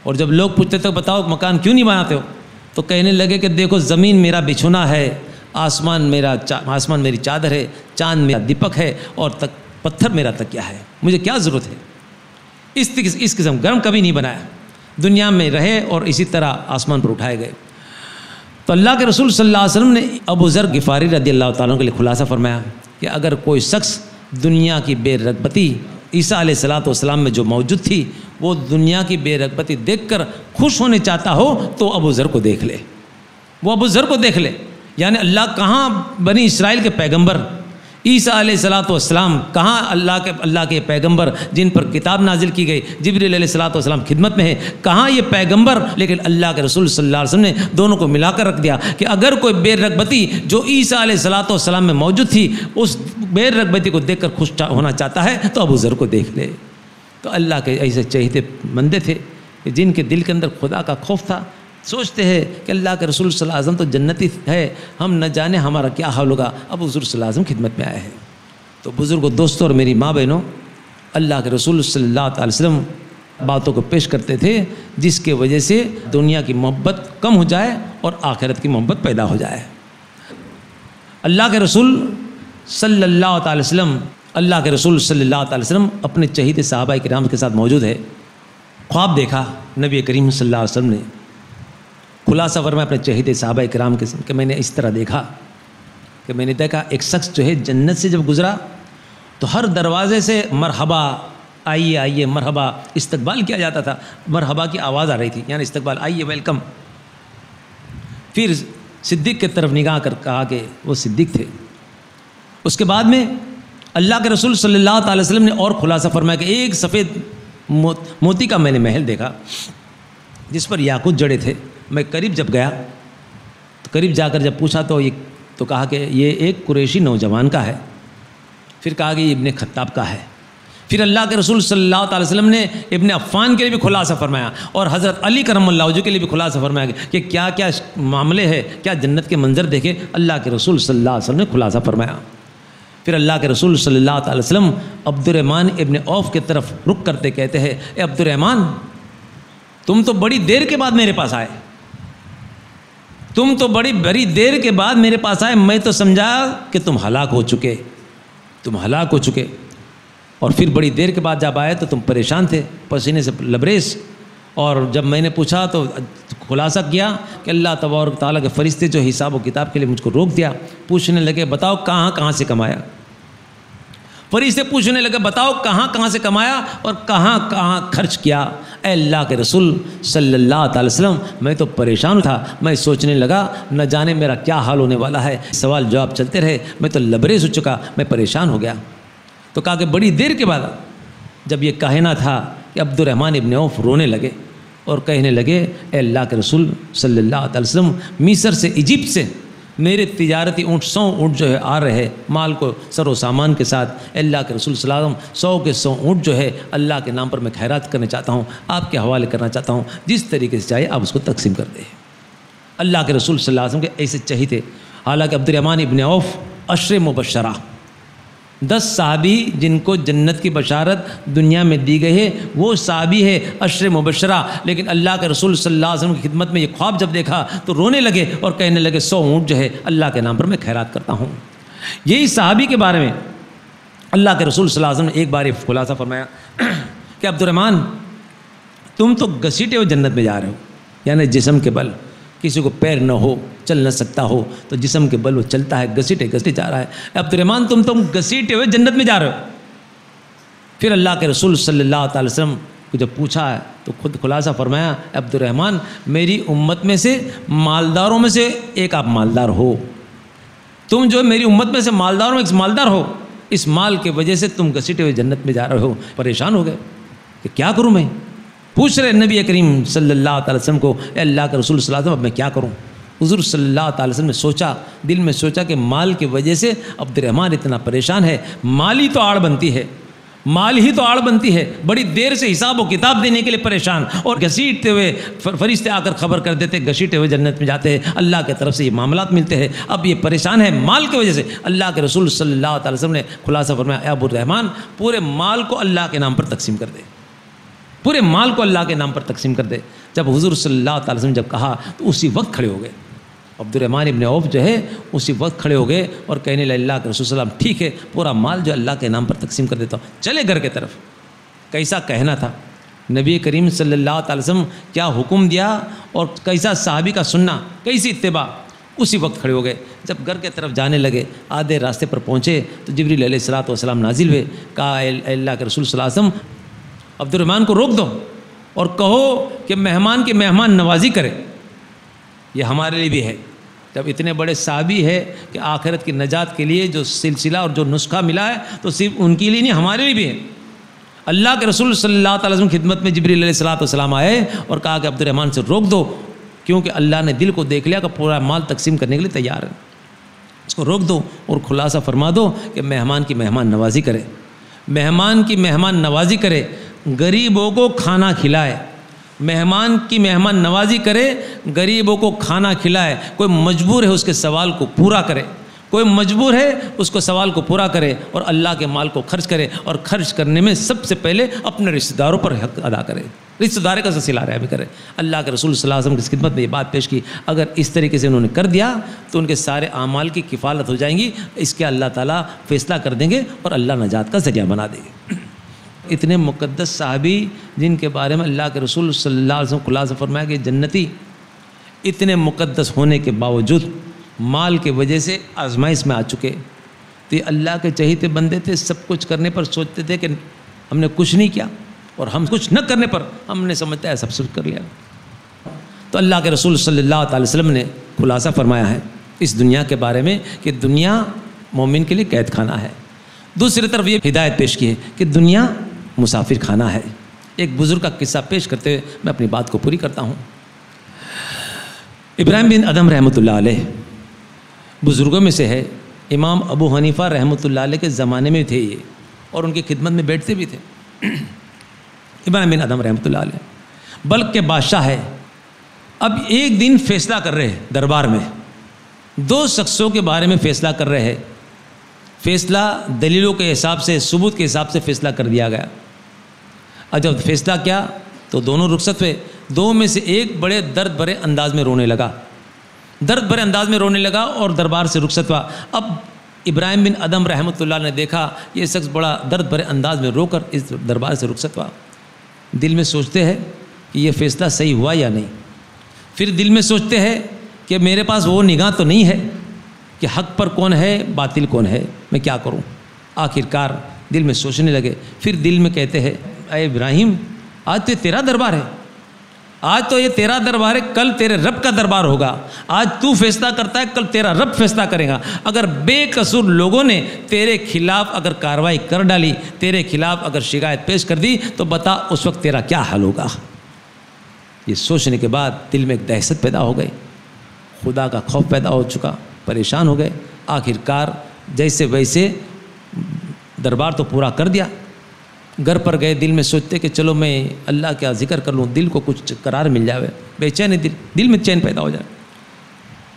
اور جب لوگ پوچھتے تھے بتاؤ مکان کیوں نہیں بناتے ہو، تو کہنے لگے کہ دیکھو زمین میرا بچھونا ہے، آسمان میری چادر ہے، چاند میرا دیپک ہے، اور پتھر میرا تکیہ ہے، مجھے کیا ضرورت ہے۔ اس قسم گھر کبھی نہیں بنایا، دنیا میں رہے اور اسی طرح آسمان پر اٹھائے گئے۔ تو اللہ کے رسول صلی اللہ علیہ وسلم نے ابو ذر غفاری رضی اللہ تعالیٰ عنہ کے لیے خلاصہ فرمایا کہ اگر کوئی شخص دنیا کی بے رغبتی عیسیٰ علیہ السلام میں جو موجود تھی وہ دنیا کی بے رغبتی دیکھ کر خوش ہونے چاہتا ہو تو ابو ذر کو دیکھ لے، وہ ابو ذر کو دیکھ لے۔ یعنی اللہ کہاں بنی اسرائیل کے پیغمبر عیسیٰ علیہ السلام، کہاں اللہ کے پیغمبر جن پر کتاب نازل کی گئی، جبریل علیہ السلام خدمت میں ہے، کہاں یہ پیغمبر، لیکن اللہ کے رسول صلی اللہ علیہ وسلم نے دونوں کو ملا کر رکھ دیا کہ اگر کوئی بے رغبتی جو عیسیٰ علیہ السلام میں موجود تھی اس بے رغبتی کو دیکھ کر خوش ہونا چاہتا ہے تو ابو ذر کو دیکھ لے۔ تو اللہ کے ایسے چہیتے بندے تھے کہ جن کے دل کے اندر خدا کا خوف تھا، سوچتے ہیں کہ اللہ کے رسول صلی اللہ علیہ وسلم تو جنتی ہے، ہم نہ جانے ہمارا کیا حال ہوگا، اب حضور صلی اللہ علیہ وسلم خدمت میں آئے ہیں۔ تو بزرگوں، دوستوں اور میری ماں بہنوں، اللہ کے رسول صلی اللہ علیہ وسلم باتوں کو پیش کرتے تھے جس کے وجہ سے دنیا کی محبت کم ہو جائے اور آخرت کی محبت پیدا ہو جائے۔ اللہ کے رسول صلی اللہ علیہ وسلم اپنے چہیتے صحابہ کرام کے ساتھ موجود ہے۔ خواب دیکھا نبی کریم صلی اللہ علیہ وسلم نے، خلاصہ فرمایا اپنے چہیتے صحابہ کرام کے کہ میں نے اس طرح دیکھا کہ میں نے دیکھا ایک شخص جو ہے جنت سے جب گزرا تو ہر دروازے سے مرحبا، آئیے آئیے، مرحبا استقبال کیا جاتا تھا، مرحبا کی آواز آ رہی تھی، یعنی استقبال، آئیے ویلکم۔ پھر صدیق کی طرف نگاہ کر کہا کہ وہ صدیق تھے۔ اس کے بعد میں اللہ کے رسول صلی اللہ علیہ وسلم نے اور خلاصہ فرمایا کہ ایک سفید موتی کا میں نے محل دیکھا جس پر یاقوت جڑے تھے۔ میں قریب جب گیا تو قریب جا کر جب پوچھا تو کہا کہ یہ ایک قریشی نوجوان کا ہے، پھر کہا کہ یہ ابن خطاب کا ہے۔ پھر اللہ کے رسول صلی اللہ علیہ وسلم نے ابن عفان کے لیے بھی خلاصہ فرمایا اور حضرت علی کرم اللہ وجہ کے لیے بھی خلاصہ فرمایا کہ کیا کیا معاملے ہے، کیا جنت کے منظر دیکھے، اللہ کے رسول صلی اللہ علیہ وسلم نے خلاصہ فرمایا۔ پھر اللہ کے رسول صلی اللہ علیہ وسلم عبد الرحمن ابن عوف کی طرف رخ کرتے کہتے ہیں، اے عبد الرحمن، تم تو بڑی دیر کے بعد میرے پاس آئے، بڑی دیر کے بعد میرے پاس آئے، میں تو سمجھا کہ تم ہلاک ہو چکے، اور پھر بڑی دیر کے بعد جب آئے تو تم پریشان تھے، پسینے سے لبریز، اور جب میں نے پوچھا تو خلاصہ کیا کہ اللہ تبارک تعالیٰ کے فرشتے جو حساب و کتاب کے لیے مجھ کو روک دیا، پوچھنے لگے بتاؤ کہاں سے کمایا، فرشتے پوچھنے لگے بتاؤ کہاں سے کمایا اور کہاں خرچ کیا۔ اے اللہ کے رسول صلی اللہ علیہ وسلم، میں تو پریشان تھا، میں سوچنے لگا نہ جانے میرا کیا حال ہونے والا ہے، سوال جواب چلتے رہے، میں تو لبریز ہو چکا، میں پریشان ہو گیا۔ تو کہا کہ بڑی دیر کے بعد جب یہ کہنا تھا کہ عبد الرحمن ابن عوف رونے لگے اور کہنے لگے، اے اللہ کے رسول صلی اللہ علیہ وسلم، مصر سے، ایجپٹ سے میرے تجارتی اونٹ 100 اونٹ جو ہے آ رہے ہیں مال کو سر و سامان کے ساتھ، اے اللہ کے رسول صلی اللہ علیہ وسلم 100 کے 100 اونٹ جو ہے اللہ کے نام پر میں خیرات کرنا چاہتا ہوں، آپ کے حوالے کرنا چاہتا ہوں، جس طریقے سے چاہیے آپ اس کو تقسیم کر دیں۔ اللہ کے رسول صلی اللہ علیہ وسلم کے ایسے چہیتے، حالانکہ عبد الرحمن ابن عوف عشر مبشرہ 10 صحابی جن کو جنت کی بشارت دنیا میں دی گئی ہے وہ صحابی ہے عشر مبشرہ، لیکن اللہ کے رسول صلی اللہ علیہ وسلم کی خدمت میں یہ خواب جب دیکھا تو رونے لگے اور کہنے لگے 100 اونٹ جو ہے اللہ کے نام پر میں خیرات کرتا ہوں۔ یہی صحابی کے بارے میں اللہ کے رسول صلی اللہ علیہ وسلم نے ایک بار خلاصہ فرمایا کہ عبد الرحمن، تم تو گھسیٹے ہوئے جنت میں جا رہے ہو، یعنی جسم کے بل، کسی کو پیر نہ ہو، چل نہ سکتا ہو تو جسم کے بل وہ چلتا ہے، گھسیٹے جا رہا ہے۔ عبد الرحمن، تم گھسیٹے ہوئے جنت میں جا رہے ہو۔ پھر اللہ کے رسول صلی اللہ علیہ وسلم کو جب پوچھا ہے تو خود خلاصہ فرمایا، عبد الرحمن، میری امت میں سے مالداروں میں سے ایک آپ مالدار ہو، تم جو میری امت میں سے مالداروں میں ایک مالدار ہو، اس مال کے وجہ سے تم گھسیٹے ہوئے جنت میں جا رہے ہو۔ پریشان ہو گئے کہ کیا کروں، میں پوچھ رہے نبی کریم صلی اللہ تعالی وسلم کو، اے اللہ کے رسول صلی اللہ علیہ وسلم اب میں کیا کروں۔ حضور صلی اللہ تعالی وسلم نے سوچا، دل میں سوچا کہ مال کی وجہ سے عبد الرحمن اتنا پریشان ہے، مالی تو آڑ بنتی ہے، مال ہی تو آڑ بنتی ہے، بڑی دیر سے حساب و کتاب دینے کے لیے پریشان، اور گھسیٹتے ہوئے فرشتے آ کر خبر کر دیتے، گھسیٹے ہوئے جنت میں جاتے ہیں، اللہ کی طرف سے یہ معاملات ملتے ہیں۔ اب یہ پریشان ہے مال کی وجہ سے۔ اللہ کے رسول صلی اللہ تعالی وسلم نے خلاصہ فرمایا، اے ابو الرحمن، پورے مال کو اللہ کے نام پر تقسیم کر دے، پورے مال کو اللہ کے نام پر تقسیم کر دے۔ جب حضور صلی اللہ تعالی وسلم جب کہا تو اسی وقت کھڑے ہو گئے۔ عبد الرحمن ابن عوف جو ہے اسی وقت کھڑے ہو گئے اور کہنے لگے، اللہ کے رسول صلی اللہ علیہ وسلم، ٹھیک ہے، پورا مال جو اللہ کے نام پر تقسیم کر دیتا ہوں، چلے گھر کی طرف۔ کیسا کہنا تھا نبی کریم صلی اللہ تعالی وسلم، کیا حکم دیا اور کیسا صحابی کا سننا، کیسی اتباع۔ اسی وقت کھڑے ہو گئے۔ جب گھر کی طرف جانے لگے، آدھے راستے پر پہنچے تو جبریل علیہ الصلوۃ والسلام نازل ہوئے۔ کہا، اے اللہ کے رسول صلی اللہ علیہ وسلم، عبد الرحمن کو روک دو اور کہو کہ مہمان کی مہمان نوازی کرے، یہ ہمارے لیے بھی ہے۔ جب اتنے بڑے صحابی ہے کہ آخرت کی نجات کے لیے جو سلسلہ اور جو نسخہ ملا ہے تو صرف ان کے لیے نہیں، ہمارے لیے بھی ہے۔ اللہ کے رسول صلی اللہ تعالی وسلم خدمت میں جبریل علیہ الصلوۃ والسلام آئے اور کہا کہ عبد الرحمن سے روک دو، کیونکہ اللہ نے دل کو دیکھ لیا کہ پورا مال تقسیم کرنے کے لیے تیار ہے، اس کو روک دو اور خلاصہ فرما دو کہ مہمان کی مہمان نوازی کرے، مہمان کی مہمان نوازی کرے، غریبوں کو کھانا کھلائے، مہمان کی مہمان نوازی کرے، غریبوں کو کھانا کھلائے۔ کوئی مجبور ہے اس کے سوال کو پورا کرے، کوئی مجبور ہے اس کو سوال کو پورا کرے، اور اللہ کے مال کو خرچ کرے، اور خرچ کرنے میں سب سے پہلے اپنے رشتہ داروں پر حق ادا کرے، رشتہ دار کا صلہ رحمی کرے۔ اللہ کے رسول صلی اللہ علیہ وسلم کی خدمت میں یہ بات پیش کی، اگر اس طریقے سے انہوں نے کر دیا تو ان کے سارے اعمال کی کفالت ہو جائیں گی، اس کے اللہ تعالیٰ فیصلہ کر دیں گے اور اللہ نجات کا ذریعہ بنا دیں گے۔ اتنے مقدس صحابی جن کے بارے میں اللہ کے رسول صلی اللہ علیہ وسلم خلاصہ فرمایا کہ جنتی، اتنے مقدس ہونے کے باوجود مال کے وجہ سے آزمائش میں آ چکے، تو یہ اللہ کے چہیتے بندے تھے، سب کچھ کرنے پر سوچتے تھے کہ ہم نے کچھ نہیں کیا، اور ہم کچھ نہ کرنے پر ہم نے سمجھتا ہے سب کچھ کر لیا۔ تو اللہ کے رسول صلی اللہ تعالی وسلم نے خلاصہ فرمایا ہے اس دنیا کے بارے میں کہ دنیا مومن کے لیے قید خانہ ہے۔ دوسری طرف یہ ہدایت پیش کی ہے کہ دنیا مسافر خانہ ہے۔ ایک بزرگ کا قصہ پیش کرتے ہوئے میں اپنی بات کو پوری کرتا ہوں۔ ابراہیم بن ادم رحمۃ اللہ علیہ بزرگوں میں سے ہے، امام ابو حنیفہ رحمۃ اللہ علیہ کے زمانے میں تھے یہ، اور ان کی خدمت میں بیٹھتے بھی تھے۔ ابراہیم بن ادم رحمۃ اللہ علیہ بلخ کے بادشاہ ہے۔ اب ایک دن فیصلہ کر رہے ہیں دربار میں، دو شخصوں کے بارے میں فیصلہ کر رہے ہیں۔ فیصلہ دلیلوں کے حساب سے، ثبوت کے حساب سے فیصلہ کر دیا گیا۔ اور جب فیصلہ کیا تو دونوں رخصت ہوئے۔ دو میں سے ایک بڑے درد بھرے انداز میں رونے لگا، درد بھرے انداز میں رونے لگا اور دربار سے رخصت ہوا۔ اب ابراہیم بن ادم رحمۃ اللہ نے دیکھا یہ شخص بڑا درد بھرے انداز میں رو کر اس دربار سے رخصت ہوا۔ دل میں سوچتے ہیں کہ یہ فیصلہ صحیح ہوا یا نہیں، پھر دل میں سوچتے ہیں کہ میرے پاس وہ نگاہ تو نہیں ہے کہ حق پر کون ہے باطل کون ہے، میں کیا کروں۔ آخر کار دل میں سوچنے لگے، پھر دل میں کہتے ہیں، اے ابراہیم، آج تو تیرا دربار ہے، آج تو یہ تیرا دربار ہے، کل تیرے رب کا دربار ہوگا۔ آج تو فیصلہ کرتا ہے، کل تیرا رب فیصلہ کرے گا۔ اگر بے قصور لوگوں نے تیرے خلاف اگر کارروائی کر ڈالی، تیرے خلاف اگر شکایت پیش کر دی تو بتا اس وقت تیرا کیا حل ہوگا۔ یہ سوچنے کے بعد دل میں ایک دہشت پیدا ہو گئی، خدا کا خوف پیدا ہو چکا، پریشان ہو گئے۔ آخر کار جیسے ویسے دربار تو پورا کر دیا، گھر پر گئے، دل میں سوچتے کہ چلو میں اللہ کا ذکر کر لوں، دل کو کچھ قرار مل جائے، بے چین دل میں چین پیدا ہو جائے۔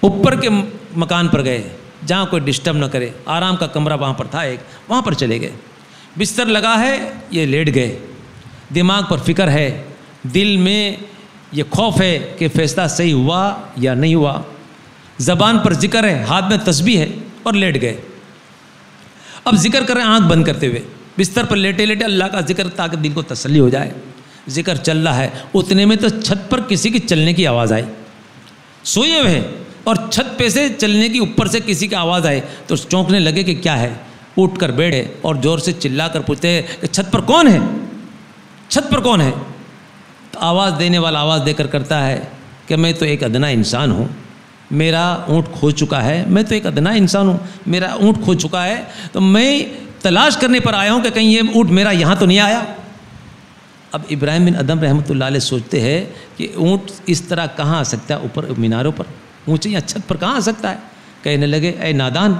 اوپر کے مکان پر گئے جہاں کوئی ڈسٹرب نہ کرے، آرام کا کمرہ وہاں پر تھا ایک، وہاں پر چلے گئے۔ بستر لگا ہے، یہ لیٹ گئے، دماغ پر فکر ہے، دل میں یہ خوف ہے کہ فیصلہ صحیح ہوا یا نہیں ہوا، زبان پر ذکر ہے، ہاتھ میں تسبیح ہے، اور لیٹ گئے۔ اب ذکر کر رہے ہیں آنکھ بند کرتے ہوئے، بستر پر لیٹے لیٹے اللہ کا ذکر تاکہ دل کو تسلی ہو جائے۔ ذکر چل رہا ہے، اتنے میں تو چھت پر کسی کی چلنے کی آواز آئی، سوئے ہوئے اور چھت پہ سے چلنے کی اوپر سے کسی کی آواز آئی تو چونکنے لگے کہ کیا ہے۔ اٹھ کر بیٹھے اور زور سے چلا کر پوچھتے ہیں کہ چھت پر کون ہے، چھت پر کون ہے؟ تو آواز دینے والا آواز دے کر کرتا ہے کہ میں تو ایک ادنا انسان ہوں، میرا اونٹ کھو چکا ہے، میں تو ایک ادنا انسان ہوں، میرا اونٹ کھو چکا ہے، تو میں تلاش کرنے پر آیا ہوں کہ کہیں یہ اونٹ میرا یہاں تو نہیں آیا۔ اب ابراہیم بن ادم رحمۃ اللہ علیہ سوچتے ہیں کہ اونٹ اس طرح کہاں آ سکتا ہے، اوپر میناروں پر، اونچے یا چھت پر کہاں آ سکتا ہے۔ کہنے لگے، اے نادان،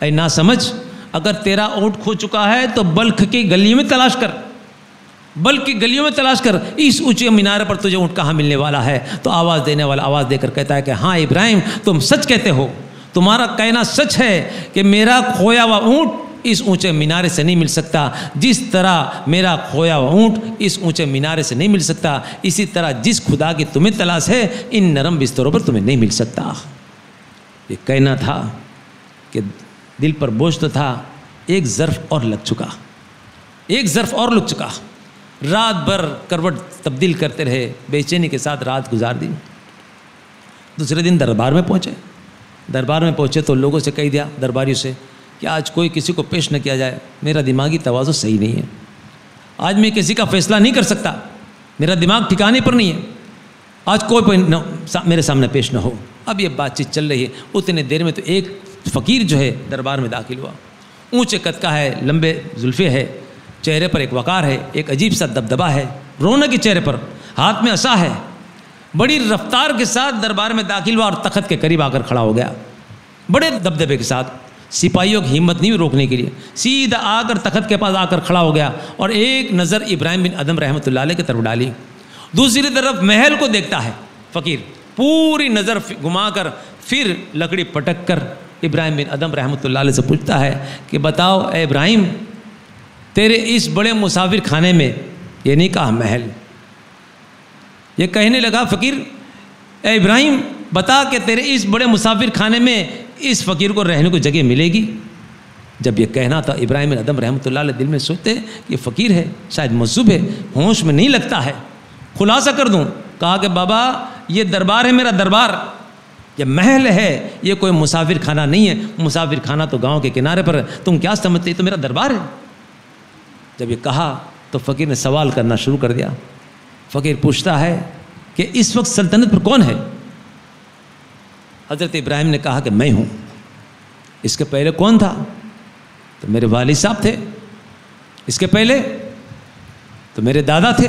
اے ناسمجھ، اگر تیرا اونٹ کھو چکا ہے تو بلخ کی گلیوں میں تلاش کر، بلخ کی گلیوں میں تلاش کر، اس اونچے مینارے پر تجھے اونٹ کہاں ملنے والا ہے۔ تو آواز دینے والا آواز دے کر کہتا ہے کہ ہاں ابراہیم تم سچ کہتے ہو، تمہارا کہنا سچ ہے کہ میرا کھویا ہوا اونٹ اس اونچے مینارے سے نہیں مل سکتا، جس طرح میرا کھویا ہوا اونٹ اس اونچے مینارے سے نہیں مل سکتا، اسی طرح جس خدا کی تمہیں تلاش ہے ان نرم بستروں پر تمہیں نہیں مل سکتا۔ یہ کہنا تھا کہ دل پر بوجھ تو تھا، ایک ظرف اور لگ چکا، ایک ظرف اور لگ چکا۔ رات بھر کروٹ تبدیل کرتے رہے، بے چینی کے ساتھ رات گزار دی۔ دوسرے دن دربار میں پہنچے، دربار میں پہنچے تو لوگوں سے کہہ دیا، درباریوں سے، کہ آج کوئی کسی کو پیش نہ کیا جائے، میرا دماغی توازن صحیح نہیں ہے، آج میں کسی کا فیصلہ نہیں کر سکتا، میرا دماغ ٹھکانے پر نہیں ہے، آج کوئی میرے سامنے پیش نہ ہو۔ اب یہ بات چیت چل رہی ہے، اتنے دیر میں تو ایک فقیر جو ہے دربار میں داخل ہوا، اونچے قد کا ہے، لمبے زلفے ہے، چہرے پر ایک وقار ہے، ایک عجیب سا دبدبا ہے، رونق کے چہرے پر، ہاتھ میں عصا ہے، بڑی رفتار کے ساتھ دربار میں داخل ہوا اور تخت کے قریب آ کر کھڑا ہو گیا، بڑے دبدبے کے ساتھ۔ سپاہیوں کی ہمت نہیں روکنے کے لیے، سیدھا آ کر تخت کے پاس آ کر کھڑا ہو گیا اور ایک نظر ابراہیم بن ادھم رحمۃ اللہ علیہ کی طرف ڈالی، دوسری طرف محل کو دیکھتا ہے فقیر، پوری نظر گھما کر پھر لکڑی پٹک کر ابراہیم بن ادھم رحمۃ اللہ علیہ سے پوچھتا ہے کہ بتاؤ اے ابراہیم، تیرے اس بڑے مسافر خانے میں، یہ نہیں کہا محل، یہ کہنے لگا فقیر اے ابراہیم بتا کہ تیرے اس بڑے مسافر خانے میں اس فقیر کو رہنے کو جگہ ملے گی۔ جب یہ کہنا تھا ابراہیم بن ادھم رحمۃ اللہ علیہ دل میں سوچتے یہ فقیر ہے، شاید مجذوب ہے، ہوش میں نہیں لگتا ہے، خلاصہ کر دوں، کہا کہ بابا یہ دربار ہے، میرا دربار، یہ محل ہے، یہ کوئی مسافر خانہ نہیں ہے، مسافر خانہ تو گاؤں کے کنارے پر ہے، تم کیا سمجھتے یہ تو میرا دربار ہے۔ جب یہ کہا تو فقیر نے سوال کرنا شروع کر دیا، فقیر پوچھتا ہے کہ اس وقت سلطنت پر کون ہے؟ حضرت ابراہیم نے کہا کہ میں ہوں۔ اس کے پہلے کون تھا؟ تو میرے والد صاحب تھے۔ اس کے پہلے تو میرے دادا تھے۔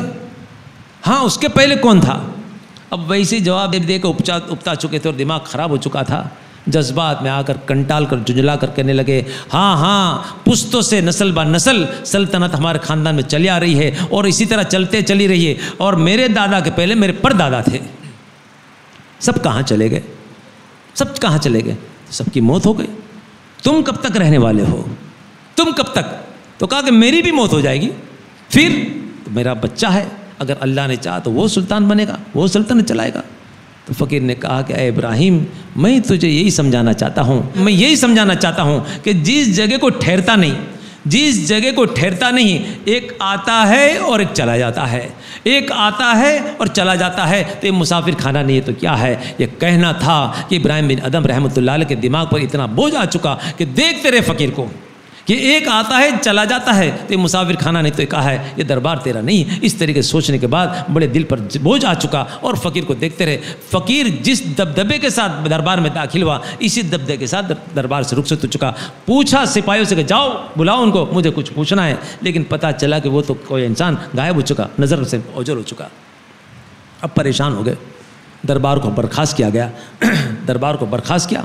ہاں اس کے پہلے کون تھا؟ اب ویسے جواب دے کے اپتا چکے تھے اور دماغ خراب ہو چکا تھا، جذبات میں آ کر کنٹال کر جنجلا کر کہنے لگے ہاں پشتوں سے نسل با نسل سلطنت ہمارے خاندان میں چلی آ رہی ہے اور اسی طرح چلتے چلی رہی ہے، اور میرے دادا کے پہلے میرے پردادا تھے۔ سب کہاں چلے گئے؟ سب کہاں چلے گئے؟ سب کی موت ہو گئی۔ تم کب تک رہنے والے ہو؟ تم کب تک؟ تو کہا کہ میری بھی موت ہو جائے گی، پھر تو میرا بچہ ہے، اگر اللہ نے چاہا تو وہ سلطان بنے گا، وہ سلطنت چلائے گا۔ تو فقیر نے کہا کہ اے ابراہیم میں تجھے یہی سمجھانا چاہتا ہوں کہ جس جگہ کو ٹھہرتا نہیں ایک آتا ہے اور ایک چلا جاتا ہے، ایک آتا ہے اور چلا جاتا ہے، تو یہ مسافر خانہ نہیں ہے تو کیا ہے؟ یہ کہنا تھا کہ ابراہیم بن ادھم رحمۃ اللہ علیہ کے دماغ پر اتنا بوجھ آ چکا کہ دیکھتے رہے فقیر کو کہ ایک آتا ہے چلا جاتا ہے، تو یہ مسافر خانہ نہیں تو یہ کہا ہے یہ دربار تیرا نہیں۔ اس طریقے سے سوچنے کے بعد بڑے دل پر بوجھ آ چکا اور فقیر کو دیکھتے رہے۔ فقیر جس دبدبے کے ساتھ دربار میں داخل ہوا اسی دبدبے کے ساتھ دربار سے رخصت ہو چکا۔ پوچھا سپاہیوں سے کہ جاؤ بلاؤ ان کو، مجھے کچھ پوچھنا ہے، لیکن پتہ چلا کہ وہ تو کوئی انسان غائب ہو چکا، نظر سے اوجھل ہو چکا۔ اب پریشان ہو گئے، دربار کو برخاست کیا گیا، دربار کو برخاست کیا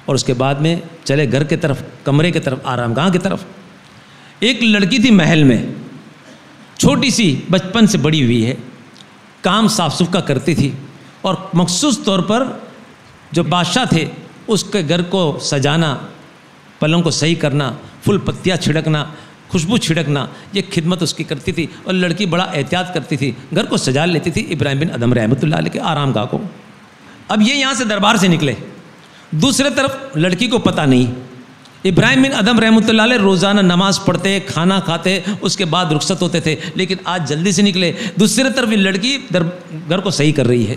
اور اس کے بعد میں چلے گھر کے طرف، کمرے کے طرف، آرام گاہ کی طرف۔ ایک لڑکی تھی محل میں، چھوٹی سی، بچپن سے بڑی ہوئی ہے، کام صاف ستھرا کرتی تھی اور مخصوص طور پر جو بادشاہ تھے اس کے گھر کو سجانا، پلنگ کو صحیح کرنا، پھول پتیاں چھڑکنا، خوشبو چھڑکنا، یہ خدمت اس کی کرتی تھی اور لڑکی بڑا احتیاط کرتی تھی، گھر کو سجا لیتی تھی ابراہیم بن ادھم رحمۃ اللہ علیہ کے آرام گاہ کو۔ اب یہ یہاں سے دربار سے نکلے، دوسرے طرف لڑکی کو پتہ نہیں، ابراہیم بن ادھم رحمۃ اللہ علیہ روزانہ نماز پڑھتے، کھانا کھاتے، اس کے بعد رخصت ہوتے تھے، لیکن آج جلدی سے نکلے۔ دوسری طرف یہ لڑکی گھر کو صحیح کر رہی ہے،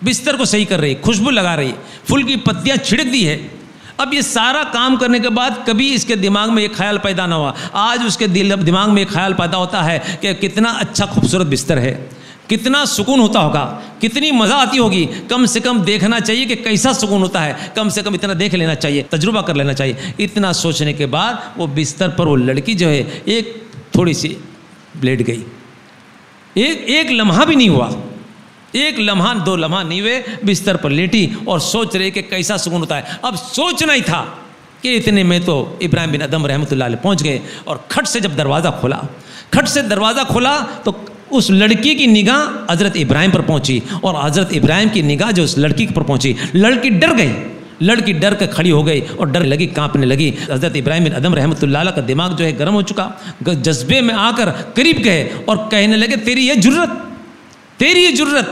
بستر کو صحیح کر رہی ہے، خوشبو لگا رہی ہے، پھول کی پتیاں چھڑک دی ہے۔ اب یہ سارا کام کرنے کے بعد کبھی اس کے دماغ میں یہ خیال پیدا نہ ہوا، آج اس کے دماغ میں یہ خیال پیدا ہوتا ہے کہ کتنا اچھا خوبصورت بستر ہے، کتنا سکون ہوتا ہوگا، کتنی مزہ آتی ہوگی، کم سے کم دیکھنا چاہیے کہ کیسا سکون ہوتا ہے، کم سے کم اتنا دیکھ لینا چاہیے، تجربہ کر لینا چاہیے۔ اتنا سوچنے کے بعد وہ بستر پر وہ لڑکی جو ہے ایک تھوڑی سی لیٹ گئی، ایک لمحہ بھی نہیں ہوا، ایک لمحہ دو لمحہ نہیں ہوئے، بستر پر لیٹی اور سوچ رہے کہ کیسا سکون ہوتا ہے۔ اب سوچنا ہی تھا کہ اتنے میں تو ابراہیم بن ادم رحمۃ اللہ علیہ پہنچ گئے، اور کھٹ سے جب دروازہ کھلا تو اس لڑکی کی نگاہ حضرت ابراہیم پر پہنچی، اور حضرت ابراہیم کی نگاہ جو اس لڑکی پر پہنچی، لڑکی ڈر گئی، لڑکی ڈر کے کھڑی ہو گئی اور ڈر لگی، کانپنے لگی۔ حضرت ابراہیم بن ادم رحمۃ اللہ علیہ کا دماغ جو ہے گرم ہو چکا، جذبے میں آ کر قریب گئے اور کہنے لگے تیری یہ جرت،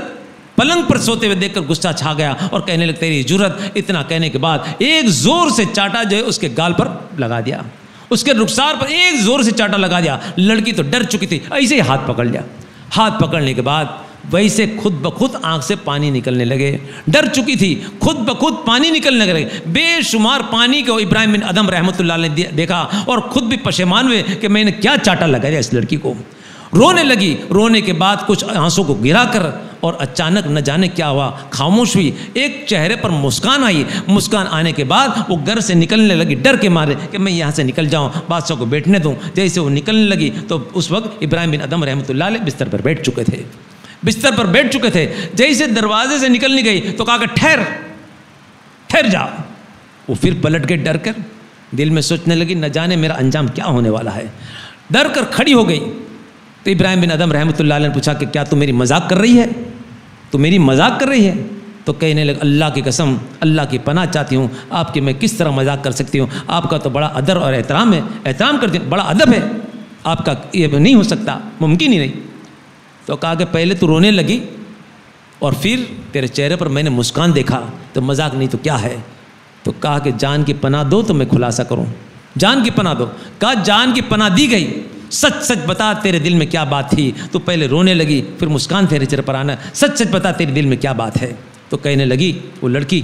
پلنگ پر سوتے ہوئے دیکھ کر غصہ چھا گیا اور کہنے لگے تیری جرت۔ اتنا کہنے کے بعد ایک زور سے چاٹا جو ہے اس کے گال پر لگا دیا، اس کے رخسار پر ایک زور سے چاٹا لگا دیا۔ لڑکی تو ڈر چکی تھی، ایسے ہی ہاتھ پکڑ لیا۔ ہاتھ پکڑنے کے بعد ویسے خود بخود آنکھ سے پانی نکلنے لگے، ڈر چکی تھی، خود بخود پانی نکلنے لگے، بے شمار پانی کو ابراہیم بن ادم رحمۃ اللہ علیہ نے دیکھا اور خود بھی پشیمان ہوئے کہ میں نے کیا چاٹا لگا دیا اس لڑکی کو۔ رونے لگی، رونے کے بعد کچھ آنسوں کو گرا کر اور اچانک نہ جانے کیا ہوا، خاموش ہوئی، ایک چہرے پر مسکان آئی۔ مسکان آنے کے بعد وہ گھر سے نکلنے لگی ڈر کے مارے کہ میں یہاں سے نکل جاؤں، بادشاہ کو بیٹھنے دوں۔ جیسے وہ نکلنے لگی تو اس وقت ابراہیم بن ادم رحمۃ اللہ علیہ بستر پر بیٹھ چکے تھے۔ جیسے دروازے سے نکلنے گئی تو کہا کہ ٹھہر جا۔ وہ پھر پلٹ کے ڈر کر دل میں سوچنے لگی نہ جانے میرا انجام کیا ہونے والا ہے، ڈر کر کھڑی ہو گئی۔ تو ابراہیم بن ادم رحمۃ اللہ علیہ نے پوچھا کہ کیا تو میری مذاق کر رہی ہے؟ تو کہنے لگا اللہ کی قسم، اللہ کی پناہ چاہتی ہوں، آپ کی میں کس طرح مذاق کر سکتی ہوں؟ آپ کا تو بڑا ادب اور احترام کرتی ہوں، بڑا ادب ہے، آپ کا یہ نہیں ہو سکتا، ممکن ہی نہیں۔ تو کہا کہ پہلے تو رونے لگی اور پھر تیرے چہرے پر میں نے مسکان دیکھا، تو مذاق نہیں تو کیا ہے؟ تو کہا کہ جان کی پناہ دو تو میں خلاصہ کروں، جان کی پناہ دو۔ کہا جان کی پناہ دی گئی، سچ بتا تیرے دل میں کیا بات تھی؟ تو پہلے رونے لگی پھر مسکان تیرے چہرے پر آنا، سچ بتا تیرے دل میں کیا بات ہے؟ تو کہنے لگی وہ لڑکی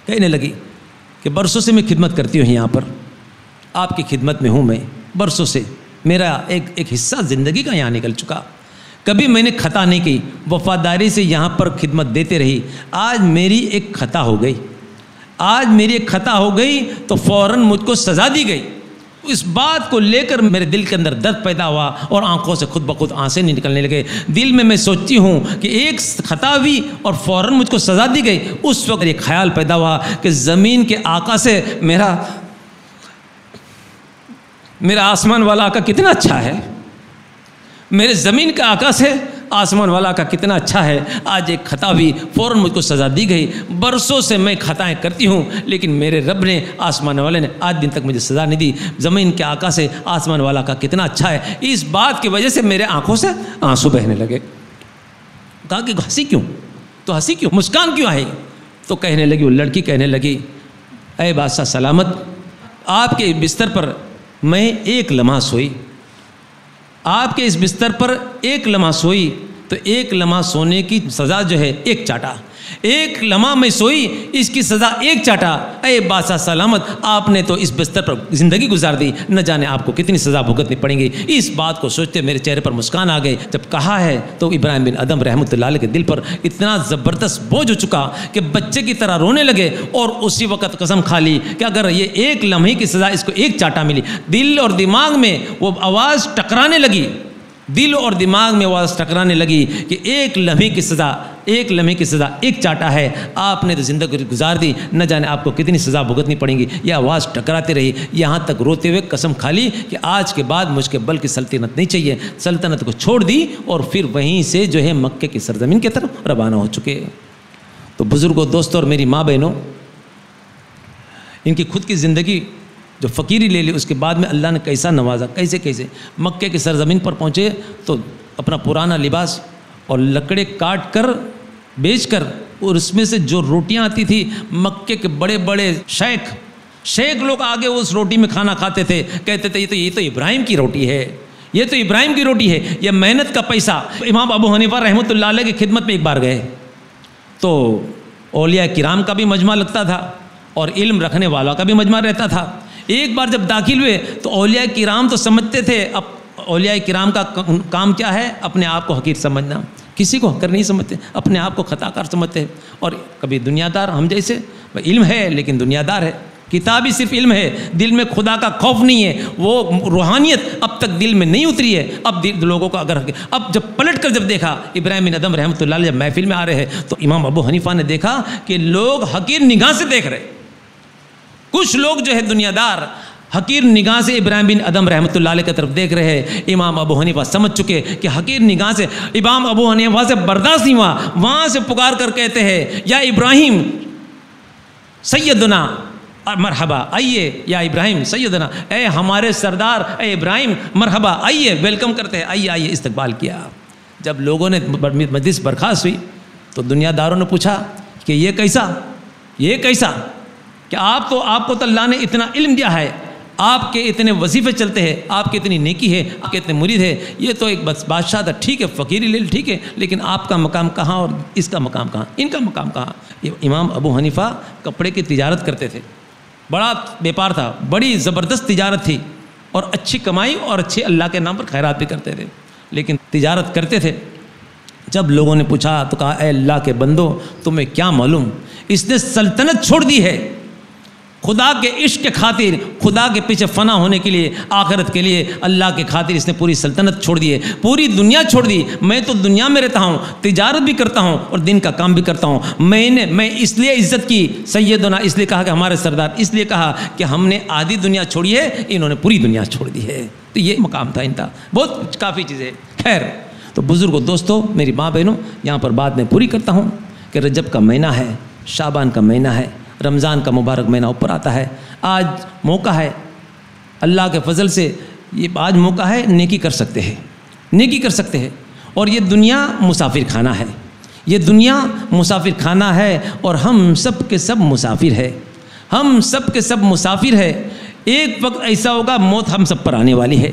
کہنے لگی کہ برسوں سے میں خدمت کرتی ہوں، یہاں پر آپ کی خدمت میں ہوں، میں برسوں سے میرا ایک حصہ زندگی کا یہاں نکل چکا، کبھی میں نے خطا نہیں کی، وفاداری سے یہاں پر خدمت دیتے رہی۔ آج میری ایک خطا ہو گئی تو فوراً مجھ کو سزا دی گئی۔ اس بات کو لے کر میرے دل کے اندر درد پیدا ہوا اور آنکھوں سے خود بخود آنسیں نکلنے لگے۔ دل میں سوچتی ہوں کہ ایک خطا ہوئی اور فوراً مجھ کو سزا دی گئی۔ اس وقت ایک خیال پیدا ہوا کہ زمین کے آقا سے میرا آسمان والا آقا کتنا اچھا ہے، میرے زمین کا آقا سے آسمان والا کا کتنا اچھا ہے۔ آج ایک خطا ہوئی، فوراً مجھ کو سزا دی گئی۔ برسوں سے میں خطائیں کرتی ہوں لیکن میرے رب نے، آسمان والے نے آج دن تک مجھے سزا نہیں دی۔ زمین کے آقا سے آسمان والا کا کتنا اچھا ہے، اس بات کی وجہ سے میرے آنکھوں سے آنسو بہنے لگے۔ کہا کہ ہنسی کیوں مسکان کیوں آئی؟ تو کہنے لگی، وہ لڑکی کہنے لگی اے بادشاہ سلامت، آپ کے بستر پر میں ایک لمحہ سوئی، آپ کے اس بستر پر ایک لمحہ سوئی تو ایک لمحہ سونے کی سزا جو ہے ایک چاٹا، ایک لمحہ میں سوئی اس کی سزا ایک چاٹا۔ اے بادشاہ سلامت، آپ نے تو اس بستر پر زندگی گزار دی، نہ جانے آپ کو کتنی سزا بھگتنی پڑیں گی۔ اس بات کو سوچتے میرے چہرے پر مسکان آ گئی۔ جب کہا ہے تو ابراہیم بن ادم رحمۃ اللہ علیہ کے دل پر اتنا زبردست بوجھ ہو چکا کہ بچے کی طرح رونے لگے، اور اسی وقت قسم کھا لی کہ اگر یہ ایک لمحے کی سزا اس کو ایک چاٹا ملی۔ دل اور دماغ میں وہ آواز ٹکرانے لگی، کہ ایک لمحے کی سزا ایک چاٹا ہے، آپ نے تو زندگی گزار دی، نہ جانے آپ کو کتنی سزا بھگتنی پڑیں گی۔ یہ آواز ٹکراتے رہی، یہاں تک روتے ہوئے قسم کھا لی کہ آج کے بعد مجھ کے بل کی سلطنت نہیں چاہیے۔ سلطنت کو چھوڑ دی اور پھر وہیں سے جو ہے مکے کی سرزمین کی طرف روانہ ہو چکے۔ تو بزرگوں، دوستوں اور میری ماں بہنوں، ان کی خود کی زندگی جو فقیری لے لی، اس کے بعد میں اللہ نے کیسا نوازا، کیسے مکے کی سرزمین پر پہنچے تو اپنا پرانا لباس اور لکڑے کاٹ کر بیچ کر، اور اس میں سے جو روٹیاں آتی تھی، مکے کے بڑے بڑے شیخ لوگ آگے اس روٹی میں کھانا کھاتے تھے، کہتے تھے یہ تو ابراہیم کی روٹی ہے، یہ محنت کا پیسہ۔ امام ابو حنیفہ رحمۃ اللہ علیہ کی خدمت میں ایک بار گئے تو اولیاء کرام کا بھی مجمع لگتا تھا اور علم رکھنے والا کا بھی مجمع رہتا تھا۔ ایک بار جب داخل ہوئے تو اولیاء کرام تو سمجھتے تھے، اب اولیاء کرام کا کام کیا ہے؟ اپنے آپ کو حقیر سمجھنا، کسی کو حقیر نہیں سمجھتے، اپنے آپ کو خطا کار سمجھتے ہیں، اور کبھی دنیا دار، ہم جیسے علم ہے لیکن دنیا دار ہے، کتابی صرف علم ہے، دل میں خدا کا خوف نہیں ہے، وہ روحانیت اب تک دل میں نہیں اتری ہے۔ اب لوگوں کو اب جب پلٹ کر جب دیکھا ابراہیم بن ادم رحمۃ اللہ علیہ جب محفل میں آ رہے ہیں تو امام ابو حنیفہ نے دیکھا کہ لوگ حقیر نگاہ سے دیکھ رہے، کچھ لوگ جو ہے دنیا دار حقیر نگاہ سے ابراہیم بن ادم رحمۃ اللہ علیہ کی طرف دیکھ رہے ہیں. امام ابو حنیفہ سمجھ چکے کہ حقیر نگاہ سے امام ابو حنیفہ سے برداشت نہیں ہوا, وہاں سے پکار کر کہتے ہیں یا ابراہیم سیدنا مرحبا آئیے, یا ابراہیم سیدنا, اے ہمارے سردار, اے ابراہیم مرحبا آئیے, ویلکم کرتے ہیں, آئیے آئیے, استقبال کیا. جب لوگوں نے مجلس برخاست ہوئی تو دنیا داروں نے پوچھا کہ یہ کیسا کہ آپ کو تو اللہ نے اتنا علم دیا ہے, آپ کے اتنے وظیفے چلتے ہیں, آپ کی اتنی نیکی ہے, آپ کے اتنے مرید ہے, یہ تو ایک بس بادشاہ تھا, ٹھیک ہے فقیری لے ٹھیک ہے, لیکن آپ کا مقام کہاں اور اس کا مقام کہاں, ان کا مقام کہاں. امام ابو حنیفہ کپڑے کی تجارت کرتے تھے, بڑا بیپار تھا, بڑی زبردست تجارت تھی, اور اچھی کمائی اور اچھے اللہ کے نام پر خیرات بھی کرتے تھے, لیکن تجارت کرتے تھے. جب لوگوں نے پوچھا تو کہا اے اللہ کے بندو تمہیں کیا معلوم, اس نے سلطنت چھوڑ دی ہے, خدا کے عشق کے خاطر, خدا کے پیچھے فنا ہونے کے لیے, آخرت کے لیے, اللہ کے خاطر اس نے پوری سلطنت چھوڑ دی ہے, پوری دنیا چھوڑ دی. میں تو دنیا میں رہتا ہوں, تجارت بھی کرتا ہوں اور دن کا کام بھی کرتا ہوں. میں اس لیے عزت کی سیدنا, اس لیے کہا کہ ہمارے سردار, اس لیے کہا کہ ہم نے آدھی دنیا چھوڑی ہے, انہوں نے پوری دنیا چھوڑ دی ہے. تو یہ مقام تھا ان کا, بہت کافی چیزیں. خیر تو بزرگوں, دوستوں, میری ماں بہنوں, یہاں پر بات میں پوری کرتا ہوں کہ رجب کا مہینہ ہے, شعبان کا مہینہ ہے, رمضان کا مبارک مہینہ اوپر آتا ہے. آج موقع ہے, اللہ کے فضل سے یہ آج موقع ہے, نیکی کر سکتے ہیں. اور یہ دنیا مسافر خانہ ہے, یہ دنیا مسافر خانہ ہے, اور ہم سب کے سب مسافر ہے, ہم سب کے سب مسافر ہے. ایک وقت ایسا ہوگا موت ہم سب پر آنے والی ہے,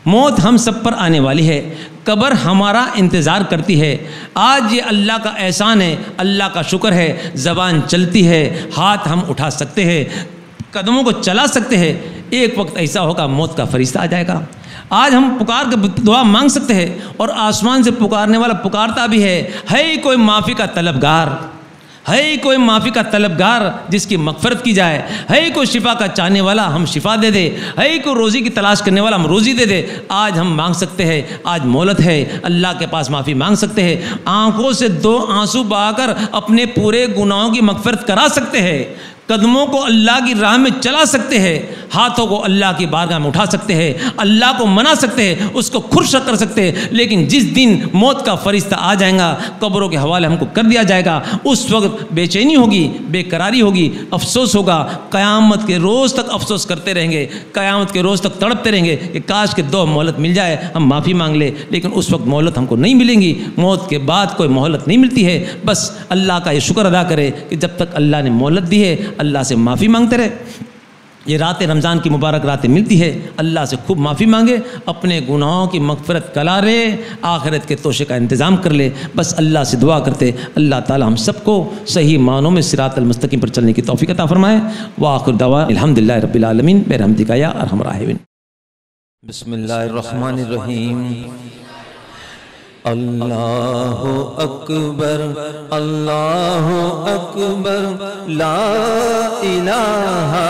موت ہم سب پر آنے والی ہے, قبر ہمارا انتظار کرتی ہے. آج یہ اللہ کا احسان ہے, اللہ کا شکر ہے, زبان چلتی ہے, ہاتھ ہم اٹھا سکتے ہیں, قدموں کو چلا سکتے ہیں. ایک وقت ایسا ہوگا موت کا فرشتہ آ جائے گا. آج ہم پکار کے دعا مانگ سکتے ہیں, اور آسمان سے پکارنے والا پکارتا بھی ہے کوئی معافی کا طلبگار, ہے کوئی معافی کا طلبگار جس کی مغفرت کی جائے, ہے کوئی شفا کا چاہنے والا ہم شفا دے دے, ہے کوئی روزی کی تلاش کرنے والا ہم روزی دے دے. آج ہم مانگ سکتے ہیں, آج مہلت ہے, اللہ کے پاس معافی مانگ سکتے ہیں, آنکھوں سے 2 آنسو بہا کر اپنے پورے گناہوں کی مغفرت کرا سکتے ہیں, قدموں کو اللہ کی راہ میں چلا سکتے ہیں, ہاتھوں کو اللہ کی بارگاہ میں اٹھا سکتے ہیں, اللہ کو منا سکتے ہیں, اس کو خوش کر سکتے ہیں. لیکن جس دن موت کا فرشتہ آ جائے گا, قبروں کے حوالے ہم کو کر دیا جائے گا, اس وقت بے چینی ہوگی, بے قراری ہوگی, افسوس ہوگا. قیامت کے روز تک افسوس کرتے رہیں گے, قیامت کے روز تک تڑپتے رہیں گے کہ کاش کہ 2 مہلت مل جائے, ہم معافی مانگ لیں. لیکن اس وقت مہلت ہم کو نہیں ملیں گی, موت کے بعد کوئی مہلت نہیں ملتی ہے. بس اللہ کا یہ شکر ادا کرے کہ جب تک اللہ نے مہلت دی ہے, اللہ سے معافی مانگتے رہے. یہ رات رمضان کی مبارک راتیں ملتی ہے, اللہ سے خوب معافی مانگے, اپنے گناہوں کی مغفرت کلارے, آخرت کے توشے کا انتظام کر لے. بس اللہ سے دعا کرتے اللہ تعالی ہم سب کو صحیح معنوں میں صراط المستقیم پر چلنے کی توفیق عطا فرمائے. وآخر دعوانا الحمدللہ رب العالمین برحمتک یا ارحم الراحمین. بسم اللہ الرحمن الرحیم. اللہ اکبر اللہ اکبر لا الہ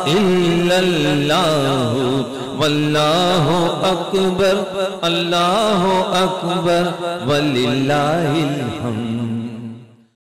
الا اللہ واللہ اکبر اللہ اکبر وللہ الحمد.